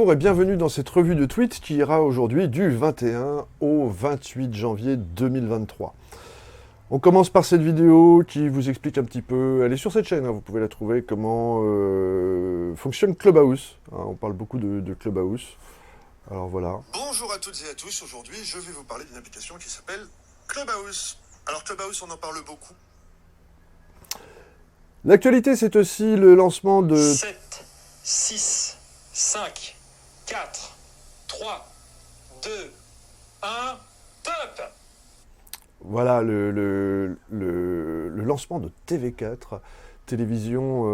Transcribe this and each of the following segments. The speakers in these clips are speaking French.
bonjour et bienvenue dans cette revue de tweets qui ira aujourd'hui du 21 au 28 janvier 2023. On commence par cette vidéo qui vous explique un petit peu, elle est sur cette chaîne, vous pouvez la trouver, comment fonctionne Clubhouse. On parle beaucoup de Clubhouse. Alors voilà. Bonjour à toutes et à tous, aujourd'hui je vais vous parler d'une application qui s'appelle Clubhouse. Alors Clubhouse, on en parle beaucoup. L'actualité, c'est aussi le lancement de... 7, 6, 5, 4, 3, 2, 1, top! Voilà, le lancement de TV4, télévision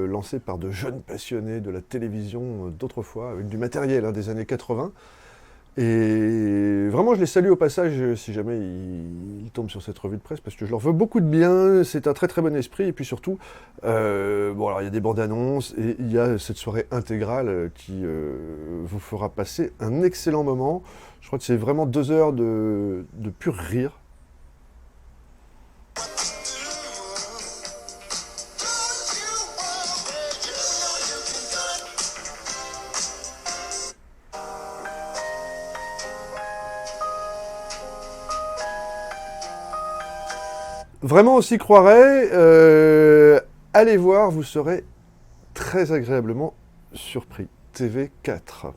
lancée par de jeunes passionnés de la télévision d'autrefois, avec du matériel des années 80. Et vraiment, je les salue au passage si jamais ils tombent sur cette revue de presse, parce que je leur veux beaucoup de bien, c'est un très très bon esprit, et puis surtout, alors il y a des bandes annonces, et il y a cette soirée intégrale qui vous fera passer un excellent moment. Je crois que c'est vraiment 2 heures de pur rire. Vraiment, on s'y croirait. Allez voir, vous serez très agréablement surpris. TV4.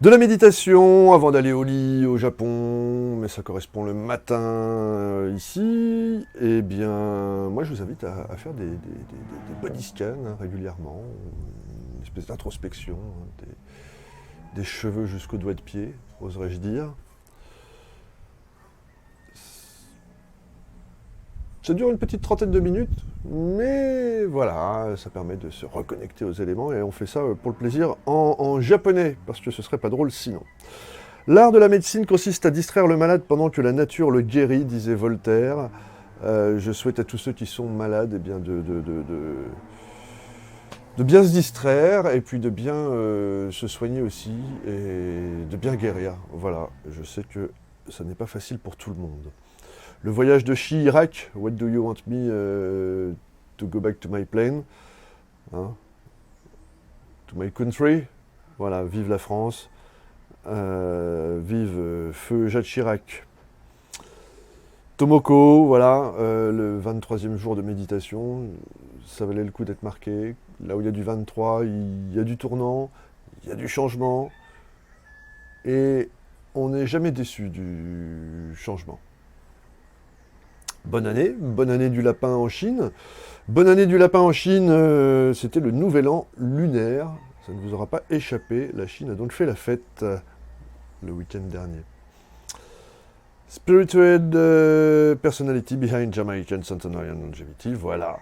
De la méditation avant d'aller au lit au Japon, mais ça correspond le matin ici. Eh bien, moi je vous invite à faire des body scans régulièrement, une espèce d'introspection, des cheveux jusqu'aux doigts de pied, oserais-je dire. Ça dure une petite trentaine de minutes, mais voilà, ça permet de se reconnecter aux éléments, et on fait ça pour le plaisir en japonais, parce que ce serait pas drôle sinon. L'art de la médecine consiste à distraire le malade pendant que la nature le guérit, disait Voltaire. Je souhaite à tous ceux qui sont malades eh bien, de bien se distraire, et puis de bien se soigner aussi, et de bien guérir. Voilà, je sais que ça n'est pas facile pour tout le monde. Le voyage de Chirac, What do you want me to go back to my plane, to my country, voilà, vive la France, vive feu Jacques Chirac. Tomoko, voilà, le 23e jour de méditation, ça valait le coup d'être marqué. Là où il y a du 23, il y a du tournant, il y a du changement, et on n'est jamais déçu du changement. Bonne année du lapin en Chine. Bonne année du lapin en Chine, c'était le nouvel an lunaire. Ça ne vous aura pas échappé. La Chine a donc fait la fête le week-end dernier. Spirited personality behind Jamaican centenarian longevity. Voilà.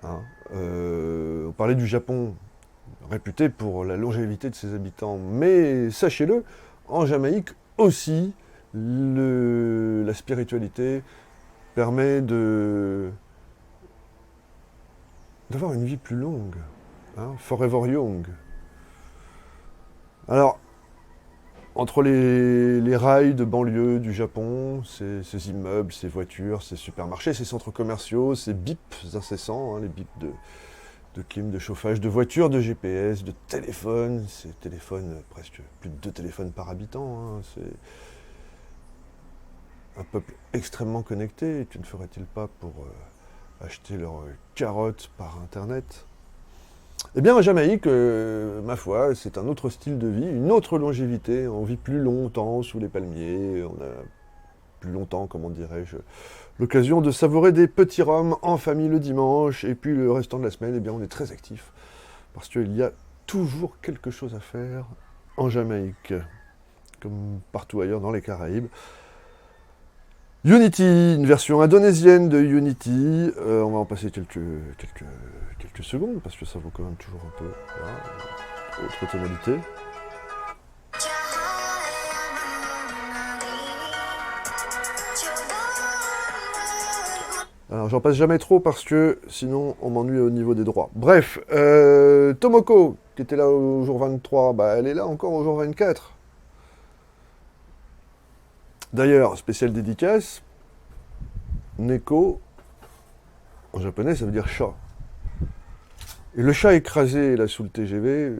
On parlait du Japon, réputé pour la longévité de ses habitants. Mais sachez-le, en Jamaïque aussi, la spiritualité permet d'avoir une vie plus longue, forever young. Alors, entre les rails de banlieue du Japon, ces immeubles, ces voitures, ces supermarchés, ces centres commerciaux, ces bips incessants, les bips de clim, de chauffage, de voitures, de GPS, de téléphones, ces téléphones, presque plus de 2 téléphones par habitant, c'est un peuple extrêmement connecté, et que ne ferait-il pas pour acheter leurs carottes par Internet? Eh bien, en Jamaïque, ma foi, c'est un autre style de vie, une autre longévité. On vit plus longtemps sous les palmiers, on a plus longtemps, comment dirais-je, l'occasion de savourer des petits rhums en famille le dimanche, et puis le restant de la semaine, eh bien, on est très actif, parce qu'il y a toujours quelque chose à faire en Jamaïque, comme partout ailleurs dans les Caraïbes. Unity, une version indonésienne de Unity. On va en passer quelques secondes, parce que ça vaut quand même toujours un peu. Voilà, autre tonalité. Alors j'en passe jamais trop, parce que sinon on m'ennuie au niveau des droits. Bref, Tomoko, qui était là au jour 23, elle est là encore au jour 24. D'ailleurs, spéciale dédicace, Neko, en japonais, ça veut dire chat. Et le chat écrasé là sous le TGV,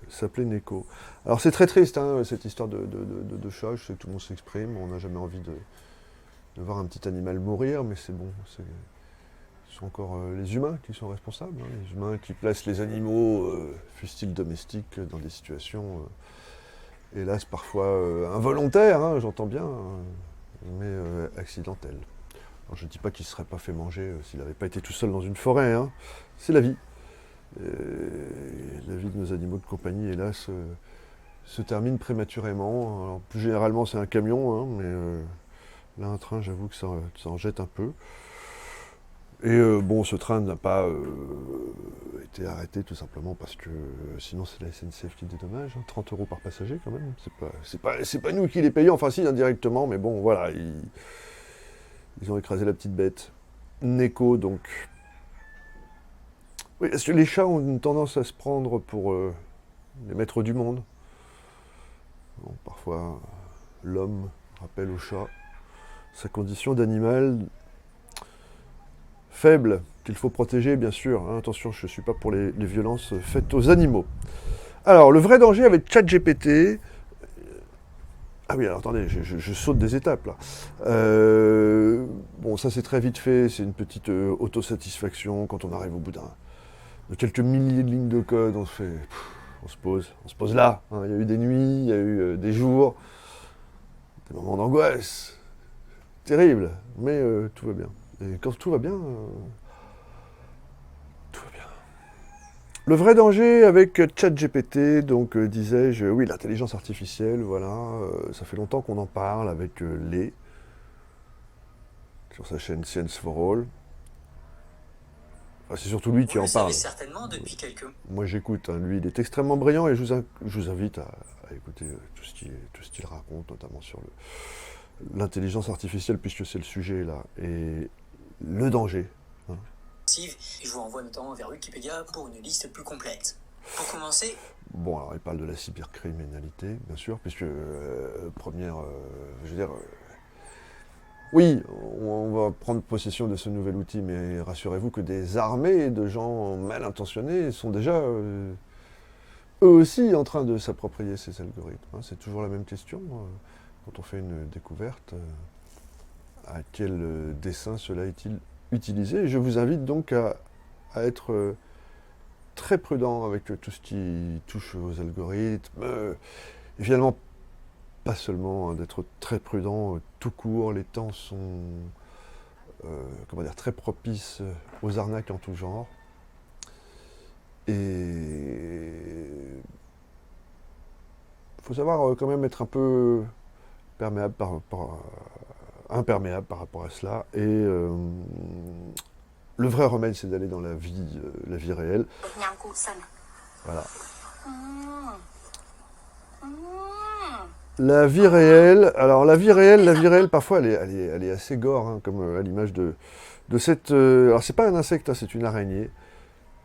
s'appelait Neko. Alors c'est très triste, hein, cette histoire de chat, je sais que tout le monde s'exprime, on n'a jamais envie de voir un petit animal mourir, mais c'est bon, ce sont encore les humains qui sont responsables, hein, les humains qui placent les animaux, fussent-ils domestiques, dans des situations, hélas, parfois involontaires, hein, j'entends bien, mais accidentelles. Alors, je ne dis pas qu'il ne se serait pas fait manger s'il n'avait pas été tout seul dans une forêt, hein. C'est la vie. La vie de nos animaux de compagnie, hélas, se termine prématurément. Alors, plus généralement, c'est un camion, hein, mais là, un train, j'avoue que ça en jette un peu. Et bon, ce train n'a pas été arrêté tout simplement parce que sinon c'est la SNCF qui dédommage, hein, 30 € par passager quand même. C'est pas nous qui les payons, enfin si indirectement, mais bon voilà, ils ont écrasé la petite bête. Neko donc. Oui, est-ce que les chats ont une tendance à se prendre pour les maîtres du monde? Bon, parfois l'homme rappelle au chat sa condition d'animal faible, qu'il faut protéger, bien sûr. Hein, attention, je ne suis pas pour les violences faites aux animaux. Alors, le vrai danger avec ChatGPT... Ah oui, alors attendez, je saute des étapes, là. Bon, ça c'est très vite fait, c'est une petite autosatisfaction. Quand on arrive au bout de quelques milliers de lignes de code, on se pose là. Hein. Il y a eu des nuits, il y a eu des jours, des moments d'angoisse. Terrible, mais tout va bien. Et quand tout va bien, tout va bien. Le vrai danger avec ChatGPT, donc disais-je, oui, l'intelligence artificielle, voilà, ça fait longtemps qu'on en parle avec sur sa chaîne Science for All. Enfin, c'est surtout lui qui en parle. Certainement depuis quelques... Moi j'écoute, hein, lui il est extrêmement brillant et je vous invite à écouter tout ce qu'il raconte, notamment sur l'intelligence artificielle, puisque c'est le sujet là. Et le danger. Hein. Je vous renvoie notamment vers Wikipédia pour une liste plus complète. Pour commencer... Bon, alors il parle de la cybercriminalité, bien sûr, puisque première... je veux dire... oui, on va prendre possession de ce nouvel outil, mais rassurez-vous que des armées de gens mal intentionnés sont déjà, eux aussi, en train de s'approprier ces algorithmes. Hein. C'est toujours la même question, quand on fait une découverte, à quel dessein cela est-il utilisé. Et je vous invite donc à être très prudent avec tout ce qui touche aux algorithmes. Et finalement, pas seulement hein, d'être très prudent tout court, les temps sont très propices aux arnaques en tout genre. Et il faut savoir quand même être un peu imperméable par rapport à cela. Et le vrai remède, c'est d'aller dans la vie réelle. Voilà. La vie réelle, alors la vie réelle, parfois elle est assez gore, hein, comme à l'image de cette... alors c'est pas un insecte, hein, c'est une araignée.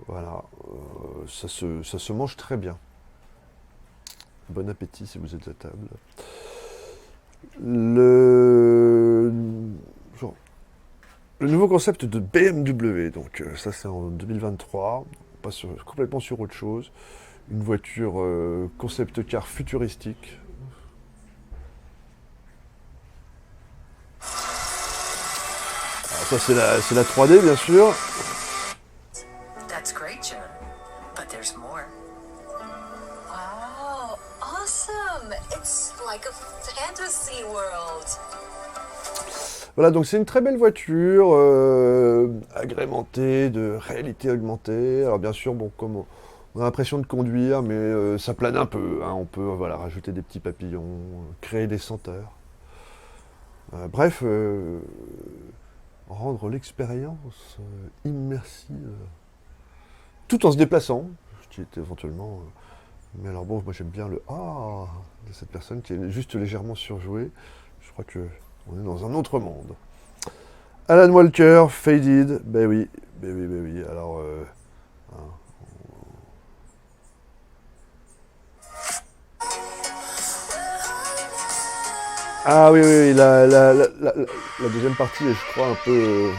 Voilà, ça se mange très bien. Bon appétit si vous êtes à table. Le nouveau concept de BMW, donc ça c'est en 2023, on passe complètement sur autre chose. Une voiture concept car futuristique. Ça c'est la 3D bien sûr. That's great, John. But there's more. Wow, awesome! It's like a fantasy world. Voilà, donc c'est une très belle voiture, agrémentée de réalité augmentée. Alors bien sûr, bon, comme on a l'impression de conduire, mais ça plane un peu. Hein, on peut voilà, rajouter des petits papillons, créer des senteurs. Bref, rendre l'expérience immersive, tout en se déplaçant, ce qui est éventuellement... mais alors bon, moi j'aime bien le « ah » de cette personne qui est juste légèrement surjouée. Je crois qu'on est dans un autre monde. Alan Walker, Faded, ben oui, alors... hein, ah oui, la deuxième partie est, je crois, un peu...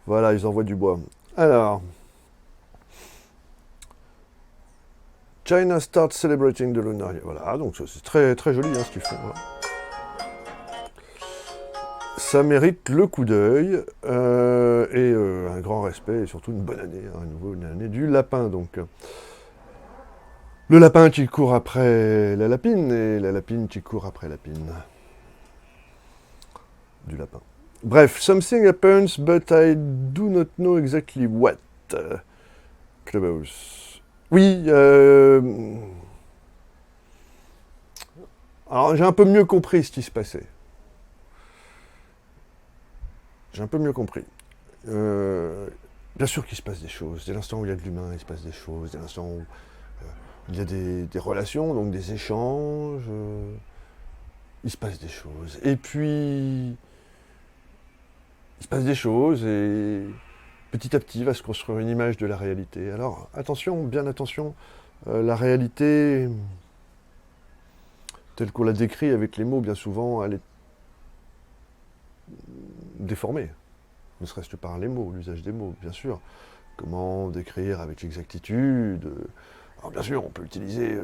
Voilà, ils envoient du bois. Alors, China starts celebrating the lunar year. Voilà, donc c'est très, très joli ce qu'ils font. Voilà. Ça mérite le coup d'œil et un grand respect et surtout une bonne année, à nouveau une année du lapin. Donc, le lapin qui court après la lapine et la lapine qui court après la lapine. Du lapin. Bref, something happens, but I do not know exactly what. Clubhouse. Oui, alors j'ai un peu mieux compris ce qui se passait. J'ai un peu mieux compris. Bien sûr qu'il se passe des choses. Dès l'instant où il y a de l'humain, il se passe des choses. Dès l'instant où il y a des relations, donc des échanges, il se passe des choses. Et puis, il se passe des choses et petit à petit va se construire une image de la réalité. Alors, attention, bien attention, la réalité, telle qu'on la décrit avec les mots, bien souvent, elle est déformée. Ne serait-ce que par les mots, l'usage des mots, bien sûr. Comment décrire avec exactitude. Alors bien sûr, on peut utiliser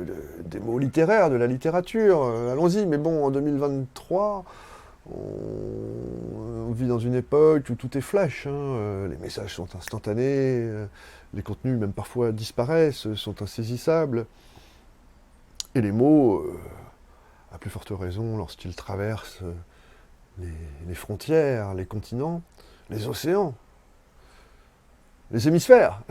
des mots littéraires, de la littérature, allons-y, mais bon, en 2023, on vit dans une époque où tout est flash, les messages sont instantanés, les contenus même parfois disparaissent, sont insaisissables, et les mots, à plus forte raison, lorsqu'ils traversent les frontières, les continents, les océans, les hémisphères,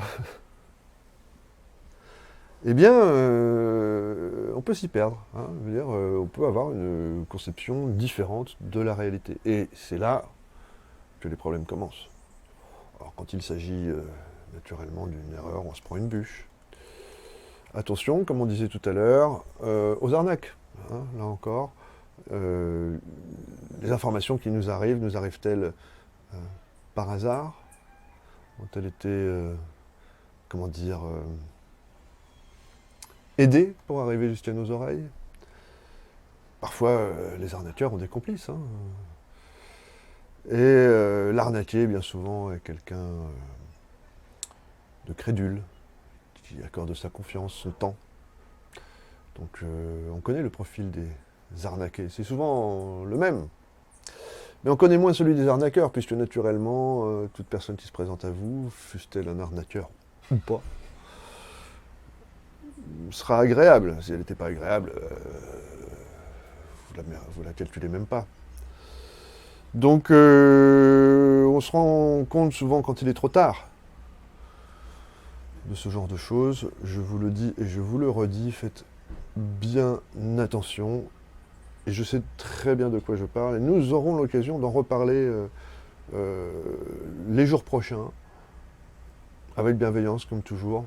eh bien, on peut s'y perdre. Je veux dire, on peut avoir une conception différente de la réalité. Et c'est là que les problèmes commencent. Alors, quand il s'agit naturellement d'une erreur, on se prend une bûche. Attention, comme on disait tout à l'heure, aux arnaques. Là encore, les informations qui nous arrivent-elles par hasard? Ont-elles été, comment dire, aidées pour arriver jusqu'à nos oreilles? Parfois, les arnaqueurs ont des complices. Et l'arnaqué, bien souvent, est quelqu'un de crédule, qui accorde sa confiance, son temps. Donc, on connaît le profil des arnaqués. C'est souvent le même. Mais on connaît moins celui des arnaqueurs, puisque naturellement, toute personne qui se présente à vous, fût-elle un arnaqueur ou pas, sera agréable. Si elle n'était pas agréable, vous la calculez même pas. Donc, on se rend compte souvent quand il est trop tard de ce genre de choses. Je vous le dis et je vous le redis, faites bien attention. Et je sais très bien de quoi je parle. Et nous aurons l'occasion d'en reparler les jours prochains, avec bienveillance, comme toujours.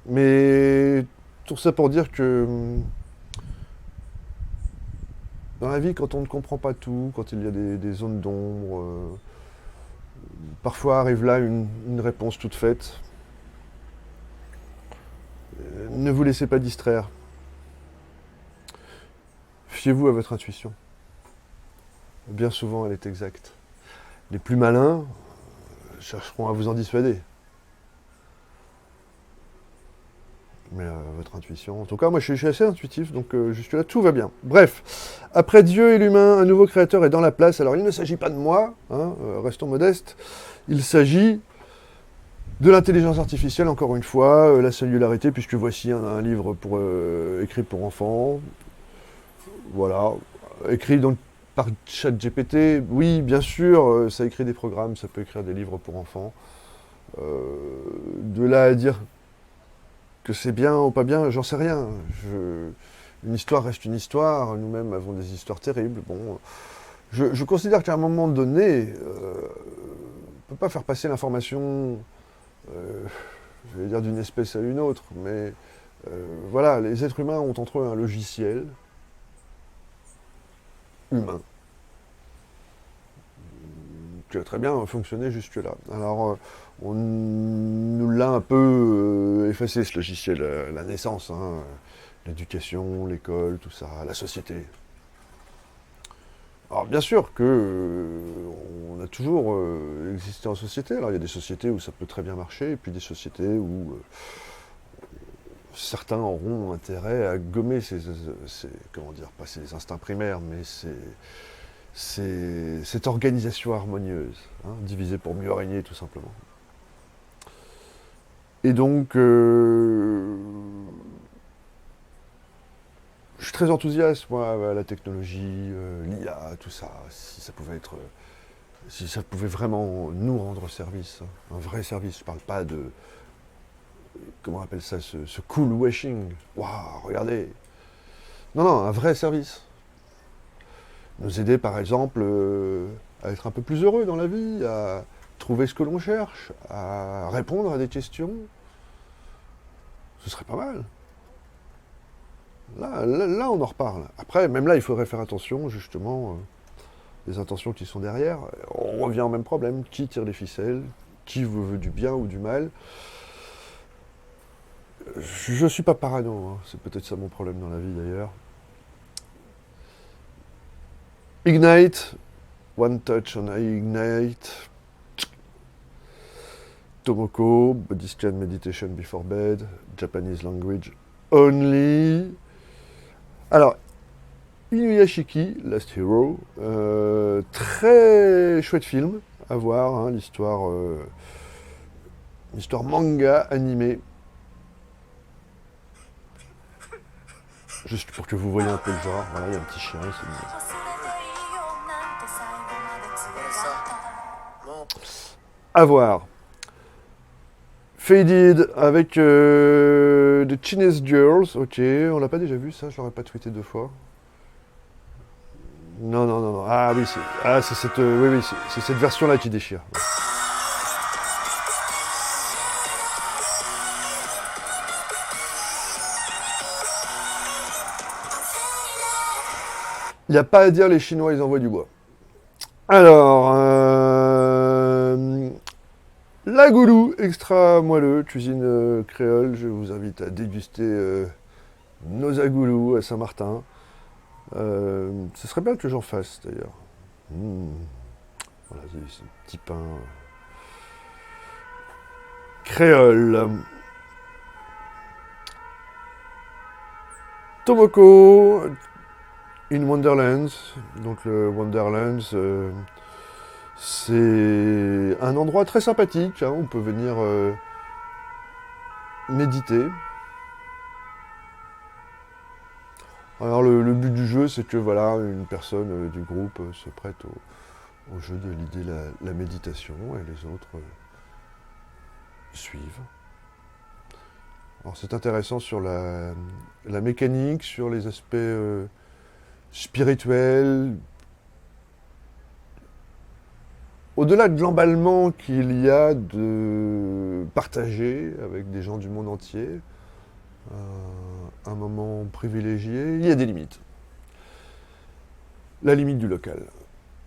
Mais tout ça pour dire que dans la vie, quand on ne comprend pas tout, quand il y a des zones d'ombre, parfois arrive là une réponse toute faite. Ne vous laissez pas distraire. Fiez-vous à votre intuition. Bien souvent, elle est exacte. Les plus malins chercheront à vous en dissuader. Mais votre intuition... En tout cas, moi, je suis assez intuitif, donc jusque-là, tout va bien. Bref, après Dieu et l'humain, un nouveau créateur est dans la place. Alors, il ne s'agit pas de moi, restons modestes. Il s'agit de l'intelligence artificielle, encore une fois, la singularité, puisque voici un livre écrit pour enfants. Voilà, écrit donc par ChatGPT. Oui, bien sûr, ça écrit des programmes, ça peut écrire des livres pour enfants. De là à dire que c'est bien ou pas bien, j'en sais rien. Une histoire reste une histoire, nous-mêmes avons des histoires terribles. Bon, je considère qu'à un moment donné, on ne peut pas faire passer l'information, je vais dire d'une espèce à une autre, mais voilà, les êtres humains ont entre eux un logiciel humain qui a très bien fonctionné jusque-là. Alors, on nous l'a un peu effacé, ce logiciel, la naissance, l'éducation, l'école, tout ça, la société. Alors bien sûr que on a toujours existé en société. Alors il y a des sociétés où ça peut très bien marcher, et puis des sociétés où certains auront intérêt à gommer comment dire, pas ces instincts primaires, mais cette organisation harmonieuse, hein, divisée pour mieux régner tout simplement. Et donc, je suis très enthousiaste, moi, à la technologie, l'IA, tout ça, si ça pouvait vraiment nous rendre service, hein, un vrai service. Je parle pas de, comment on appelle ça, ce cool washing. Waouh, regardez. Non, non, un vrai service. Nous aider, par exemple, à être un peu plus heureux dans la vie, à trouver ce que l'on cherche, à répondre à des questions. Ce serait pas mal. Là, on en reparle. Après, même là, il faudrait faire attention, justement, les intentions qui sont derrière. On revient au même problème. Qui tire les ficelles? Qui veut du bien ou du mal? Je suis pas parano, hein. C'est peut-être ça mon problème dans la vie, d'ailleurs. Ignite. One touch on Ignite. Tomoko. Body scan meditation before bed. Japanese language only. Alors, Inuyashiki, Last Hero, très chouette film à voir, hein, l'histoire manga animée. Juste pour que vous voyez un peu le genre, voilà, il y a un petit chien, c'est mignon. Voilà ça. Bon. À voir. Faded avec The Chinese Girls, ok, on l'a pas déjà vu ça, je l'aurais pas tweeté 2 fois. Non, non, non, non. Ah oui, c'est cette, oui, oui, c'est cette version-là qui déchire. Il n'y a pas à dire, les Chinois, ils envoient du bois. Alors, la goulou extra moelleux, cuisine créole. Je vous invite à déguster nos agoulous à Saint-Martin. Ce serait bien que j'en fasse d'ailleurs. Voilà, c'est ce petit pain créole. Tomoko in Wonderlands. Donc le Wonderlands, c'est un endroit très sympathique, hein, où on peut venir méditer. Alors le but du jeu, c'est que voilà, une personne du groupe se prête au jeu de l'idée la méditation, et les autres suivent. Alors c'est intéressant sur la mécanique, sur les aspects spirituels. Au-delà de l'emballement qu'il y a de partager avec des gens du monde entier, un moment privilégié, il y a des limites. La limite du local.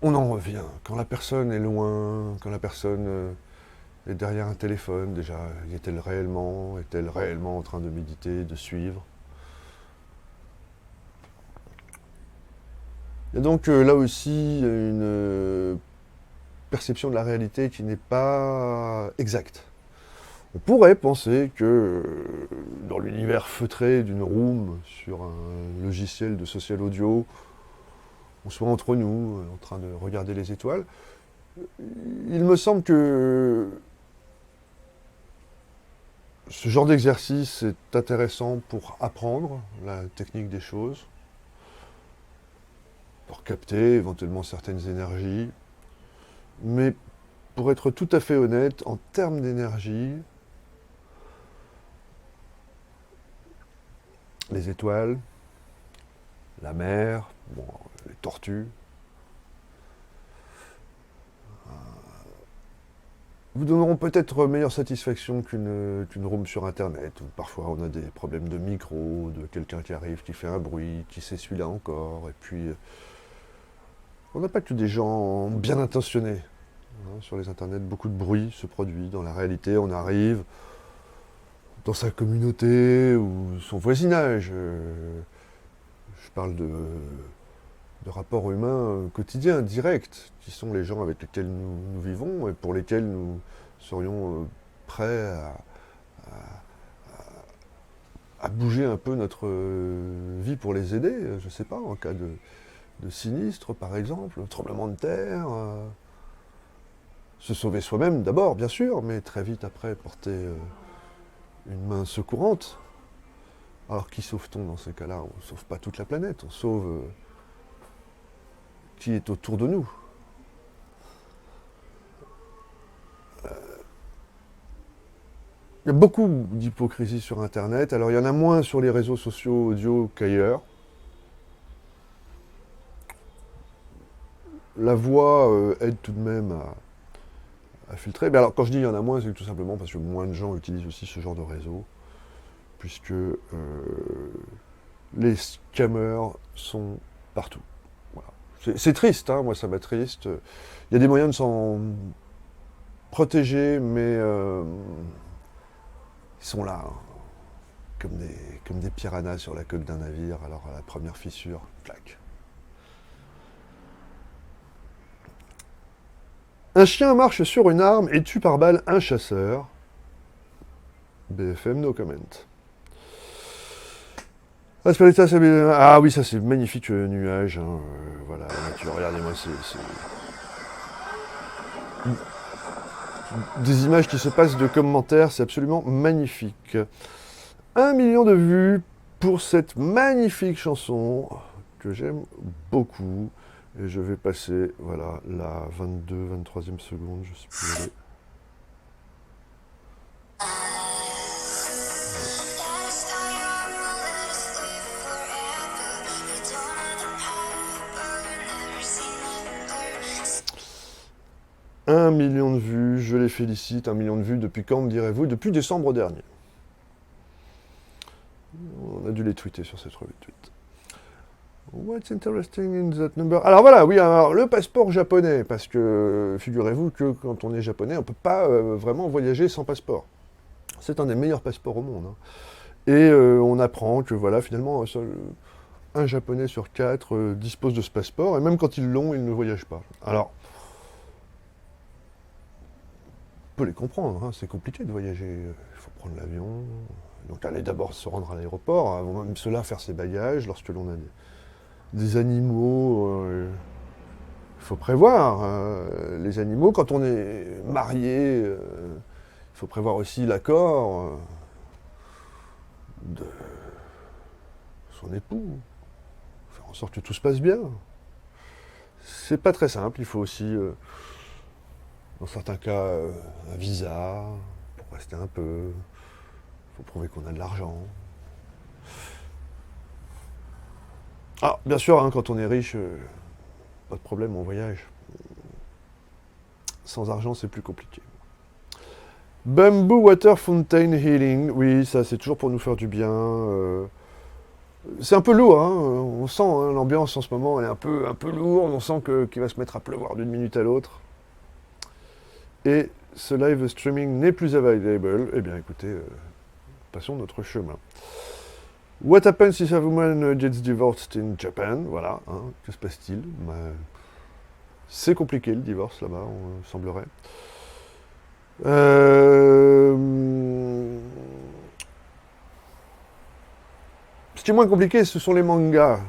On en revient. Quand la personne est loin, quand la personne est derrière un téléphone, déjà, est-elle réellement en train de méditer, de suivre? Il y a donc là aussi une perception de la réalité qui n'est pas exacte. On pourrait penser que dans l'univers feutré d'une room sur un logiciel de social audio, on soit entre nous, en train de regarder les étoiles. Il me semble que ce genre d'exercice est intéressant pour apprendre la technique des choses, pour capter éventuellement certaines énergies. Mais pour être tout à fait honnête, en termes d'énergie, les étoiles, la mer, bon, les tortues, vous donneront peut-être meilleure satisfaction qu'une room sur Internet, où parfois on a des problèmes de micro, de quelqu'un qui arrive, qui fait un bruit, qui s'essuie là encore, et puis on n'a pas que des gens bien intentionnés. Hein, sur les Internets, beaucoup de bruit se produit. Dans la réalité, on arrive dans sa communauté ou son voisinage. Je parle de rapports humains quotidiens, directs, qui sont les gens avec lesquels nous vivons et pour lesquels nous serions prêts à bouger un peu notre vie pour les aider, je ne sais pas, en cas de sinistre par exemple, tremblement de terre, se sauver soi-même d'abord bien sûr, mais très vite après porter une main secourante. Alors qui sauve-t-on dans ces cas-là? On ne sauve pas toute la planète, on sauve qui est autour de nous. Il y a beaucoup d'hypocrisie sur Internet. Alors il y en a moins sur les réseaux sociaux audio qu'ailleurs. La voix aide tout de même à filtrer. Mais alors quand je dis il y en a moins, c'est tout simplement parce que moins de gens utilisent aussi ce genre de réseau, puisque les scammers sont partout. Voilà. C'est triste, hein, moi ça m'attriste. Il y a des moyens de s'en protéger, mais ils sont là, hein, comme des piranhas sur la coque d'un navire, alors à la première fissure, clac. Un chien marche sur une arme et tue par balle un chasseur. BFM, no comment. Ah oui, ça c'est magnifique nuage. Hein, voilà, la nature, regardez-moi, c'est des images qui se passent de commentaires, c'est absolument magnifique. 1 million de vues pour cette magnifique chanson que j'aime beaucoup. Et je vais passer, voilà, la 23e seconde, je sais plus où elle est. Un million de vues, je les félicite. 1 million de vues depuis quand, me direz-vous? Depuis décembre dernier. On a dû les tweeter sur cette revue de tweet. What's interesting in that number? Alors voilà, oui, alors le passeport japonais, parce que figurez-vous que quand on est japonais, on ne peut pas vraiment voyager sans passeport. C'est un des meilleurs passeports au monde. Hein. Et on apprend que voilà, finalement, un japonais sur 4 dispose de ce passeport, et même quand ils l'ont, ils ne voyagent pas. Alors, on peut les comprendre, hein, c'est compliqué de voyager, il faut prendre l'avion, donc aller d'abord se rendre à l'aéroport, avant même cela faire ses bagages, lorsque l'on a des animaux, il faut prévoir, les animaux, quand on est marié, il faut prévoir aussi l'accord de son époux, faire en sorte que tout se passe bien. C'est pas très simple, il faut aussi... dans certains cas, un visa, pour rester un peu. Il faut prouver qu'on a de l'argent. Ah, bien sûr, hein, quand on est riche, pas de problème, on voyage. Sans argent, c'est plus compliqué. Bamboo Water Fountain Healing, oui, ça c'est toujours pour nous faire du bien. C'est un peu lourd, hein, on sent hein, l'ambiance en ce moment, elle est un peu lourde, on sent qu'il va se mettre à pleuvoir d'une minute à l'autre. Et ce live streaming n'est plus available. Eh bien, écoutez, passons notre chemin. What happens if a woman gets divorced in Japan? Voilà, hein, que se passe-t-il? C'est compliqué le divorce là-bas, on semblerait. Ce qui est moins compliqué, ce sont les mangas.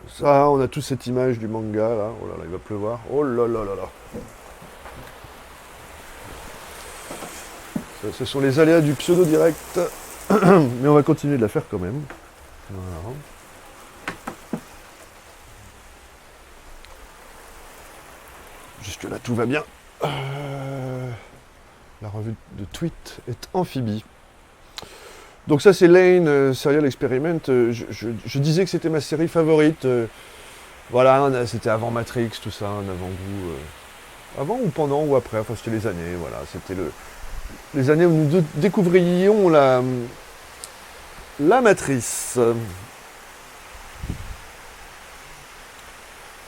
Ça, on a tous cette image du manga, là. Oh là là, il va pleuvoir. Oh là là là là. Ce sont les aléas du pseudo-direct, mais on va continuer de la faire quand même. Voilà. Jusque-là, tout va bien. La revue de tweet est amphibie. Donc ça, c'est Lane Serial Experiment. Je disais que c'était ma série favorite. Voilà, c'était avant Matrix, tout ça, un avant-goût. Avant ou pendant ou après, enfin c'était les années, voilà. C'était les années où nous découvrions la matrice.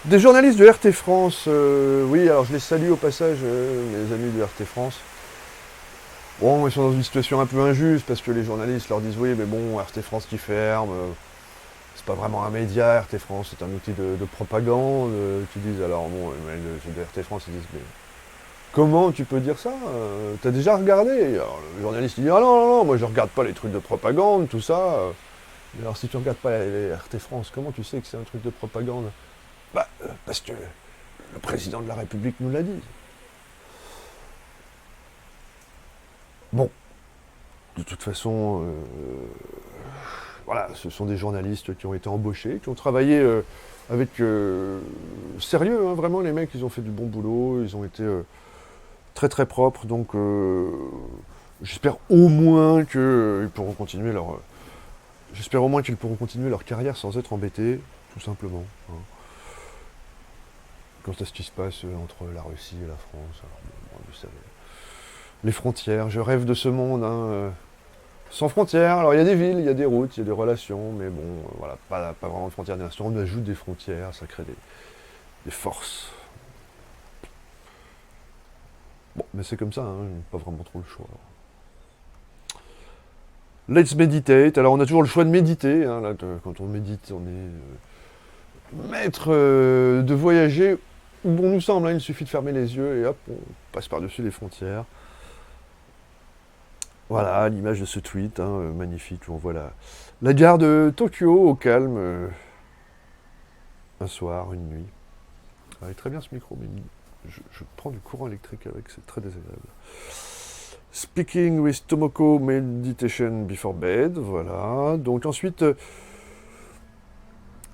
Des journalistes de RT France, oui, alors je les salue au passage, mes amis de RT France. Bon, ils sont dans une situation un peu injuste parce que les journalistes leur disent oui, mais bon, RT France qui ferme, c'est pas vraiment un média, RT France, c'est un outil de propagande. Tu dis, alors bon, ceux de RT France, ils disent, mais comment tu peux dire ça? T'as déjà regardé? Alors, le journaliste, il dit, ah non, non, non, moi je regarde pas les trucs de propagande, tout ça. Alors si tu regardes pas les RT France, comment tu sais que c'est un truc de propagande? Bah, parce que le président de la République nous l'a dit. Bon, de toute façon, voilà, ce sont des journalistes qui ont été embauchés, qui ont travaillé avec sérieux, hein, vraiment, les mecs, ils ont fait du bon boulot, ils ont été très très propres, donc j'espère au moins qu'ils pourront continuer leur carrière sans être embêtés, tout simplement. Hein. Quant à ce qui se passe entre la Russie et la France, alors, bon, vous savez, les frontières, je rêve de ce monde, hein, sans frontières. Alors il y a des villes, il y a des routes, il y a des relations, mais bon, voilà, pas vraiment de frontières des nations. On ajoute des frontières, ça crée des forces. Bon, mais c'est comme ça, hein, pas vraiment trop le choix. Let's meditate. Alors on a toujours le choix de méditer. Hein, là, quand on médite, on est maître de voyager où bon nous semble. Hein, il suffit de fermer les yeux et hop, on passe par-dessus les frontières. Voilà l'image de ce tweet, hein, magnifique, où on voit la gare de Tokyo au calme, un soir, une nuit. Ah, il est très bien ce micro, mais je prends du courant électrique avec, c'est très désagréable. Speaking with Tomoko, meditation before bed, voilà. Donc ensuite,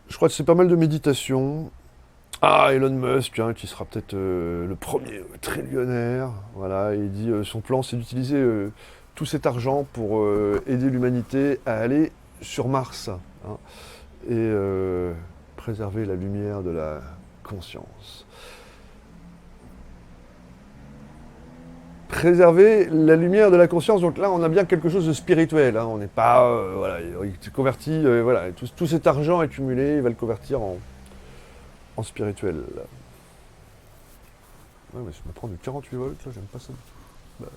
je crois que c'est pas mal de méditation. Ah, Elon Musk, hein, qui sera peut-être le premier trillionnaire, voilà, il dit son plan c'est d'utiliser tout cet argent pour aider l'humanité à aller sur Mars, hein, et préserver la lumière de la conscience. Préserver la lumière de la conscience, donc là on a bien quelque chose de spirituel, hein, on n'est pas, voilà, il convertit, voilà, tout cet argent accumulé, il va le convertir en spirituel. Ouais, mais je me prends du 48 volts, là, j'aime pas ça du tout. Bah.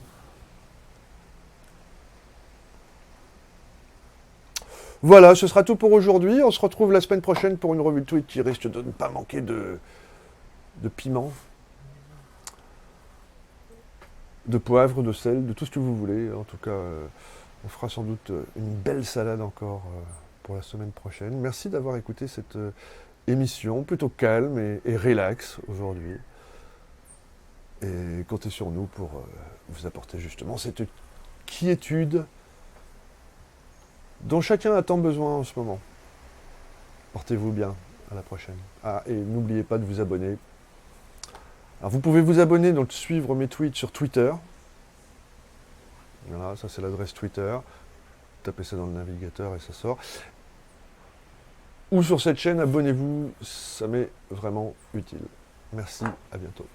Voilà, ce sera tout pour aujourd'hui. On se retrouve la semaine prochaine pour une revue de tweet qui risque de ne pas manquer de piment, de poivre, de sel, de tout ce que vous voulez. En tout cas, on fera sans doute une belle salade encore pour la semaine prochaine. Merci d'avoir écouté cette émission plutôt calme et relax aujourd'hui. Et comptez sur nous pour vous apporter justement cette quiétude dont chacun a tant besoin en ce moment. Portez-vous bien, à la prochaine. Ah, et n'oubliez pas de vous abonner. Alors vous pouvez vous abonner, donc suivre mes tweets sur Twitter. Voilà, ça c'est l'adresse Twitter. Tapez ça dans le navigateur et ça sort. Ou sur cette chaîne, abonnez-vous, ça m'est vraiment utile. Merci, à bientôt.